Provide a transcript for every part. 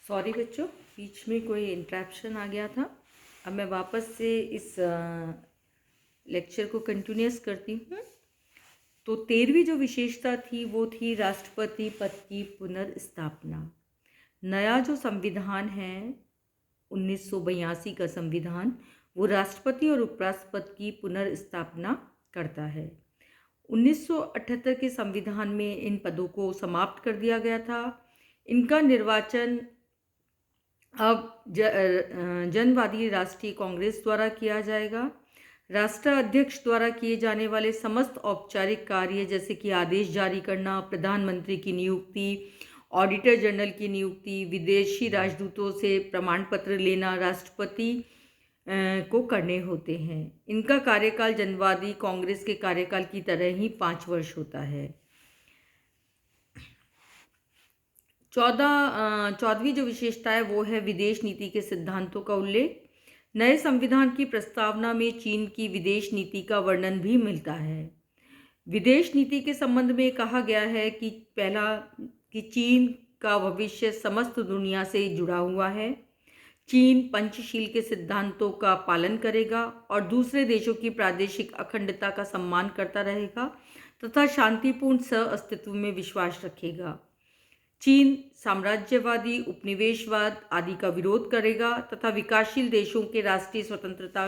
Sorry बच्चों, बीच में कोई इंटरप्शन आ गया था। अब मैं वापस से इस लेक्चर को कंटिन्यूस करती हूँ। तो 13वीं जो विशेषता थी वो थी राष्ट्रपति पद की पुनर्स्थापना। नया जो संविधान है 1982 का संविधान, वो राष्ट्रपति और उपराष्ट्रपति की पुनर्स्थापना करता है। 1978 के संविधान में इन पदों को समाप्त कर दिया गया था। इनका निर्वाचन अब जनवादी राष्ट्रीय कांग्रेस द्वारा किया जाएगा। राष्ट्राध्यक्ष द्वारा किए जाने वाले समस्त औपचारिक कार्य जैसे कि आदेश जारी करना, प्रधानमंत्री की नियुक्ति, ऑडिटर जनरल की नियुक्ति, विदेशी राजदूतों से प्रमाण पत्र लेना राष्ट्रपति को करने होते हैं। इनका कार्यकाल जनवादी कांग्रेस के कार्यकाल की तरह ही 5 वर्ष होता है। 14वीं जो विशेषता है वो है विदेश नीति के सिद्धांतों का उल्लेख। नए संविधान की प्रस्तावना में चीन की विदेश नीति का वर्णन भी मिलता है। विदेश नीति के संबंध में कहा गया है कि पहला कि चीन का भविष्य समस्त दुनिया से जुड़ा हुआ है। चीन पंचशील के सिद्धांतों का पालन करेगा और दूसरे देशों की प्रादेशिक अखंडता का सम्मान करता रहेगा तथा शांतिपूर्ण सह-अस्तित्व में विश्वास रखेगा। चीन साम्राज्यवादी, उपनिवेशवाद आदि का विरोध करेगा तथा विकासशील देशों के राष्ट्रीय स्वतंत्रता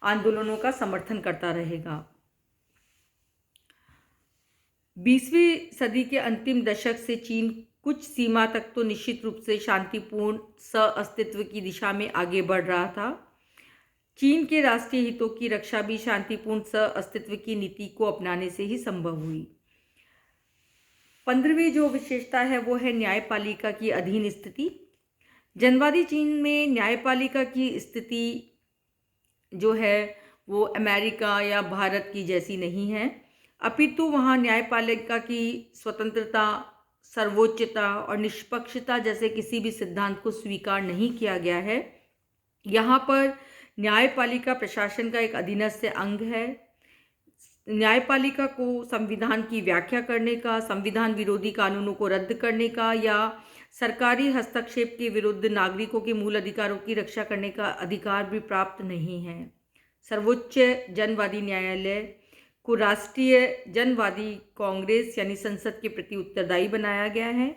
आंदोलनों का समर्थन करता रहेगा। 20वीं सदी के अंतिम दशक से चीन कुछ सीमा तक तो निश्चित रूप से शांतिपूर्ण सह-अस्तित्व की दिशा में आगे बढ़ रहा था। चीन के राष्ट्रीय हितों की रक्षा भी शांतिपूर्ण सह-अस्तित्व की नीति को अपनाने से ही संभव हुई। 15वीं जो विशेषता है वो है न्यायपालिका की अधीन स्थिति। जनवादी चीन में न्यायपालिका की स्थिति जो है वो अमेरिका या भारत की जैसी नहीं है, अपितु वहाँ न्यायपालिका की स्वतंत्रता, सर्वोच्चता और निष्पक्षता जैसे किसी भी सिद्धांत को स्वीकार नहीं किया गया है। यहाँ पर न्यायपालिका प्रशासन का एक अधीनस्थ अंग है। न्यायपालिका को संविधान की व्याख्या करने का, संविधान विरोधी कानूनों को रद्द करने का या सरकारी हस्तक्षेप के विरुद्ध नागरिकों के मूल अधिकारों की रक्षा करने का अधिकार भी प्राप्त नहीं है। सर्वोच्च जनवादी न्यायालय को राष्ट्रीय जनवादी कांग्रेस यानी संसद के प्रति उत्तरदायी बनाया गया है।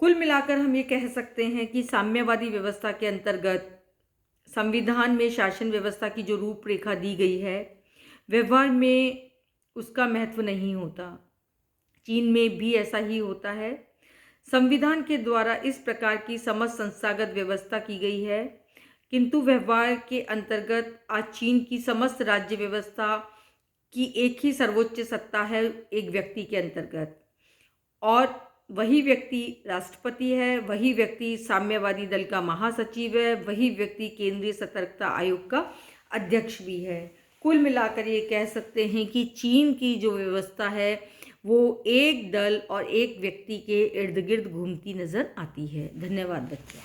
कुल मिलाकर हम ये कह सकते हैं कि साम्यवादी व्यवस्था के अंतर्गत संविधान में शासन व्यवस्था की जो रूपरेखा दी गई है, व्यवहार में उसका महत्व नहीं होता। चीन में भी ऐसा ही होता है। संविधान के द्वारा इस प्रकार की समस्त संस्थागत व्यवस्था की गई है, किंतु व्यवहार के अंतर्गत आज चीन की समस्त राज्य व्यवस्था की एक ही सर्वोच्च सत्ता है एक व्यक्ति के अंतर्गत, और वही व्यक्ति राष्ट्रपति है, वही व्यक्ति साम्यवादी दल का महासचिव है, वही व्यक्ति केंद्रीय सतर्कता आयोग का अध्यक्ष भी है। कुल मिलाकर ये कह सकते हैं कि चीन की जो व्यवस्था है वो एक दल और एक व्यक्ति के इर्द गिर्द घूमती नज़र आती है। धन्यवाद बच्चों।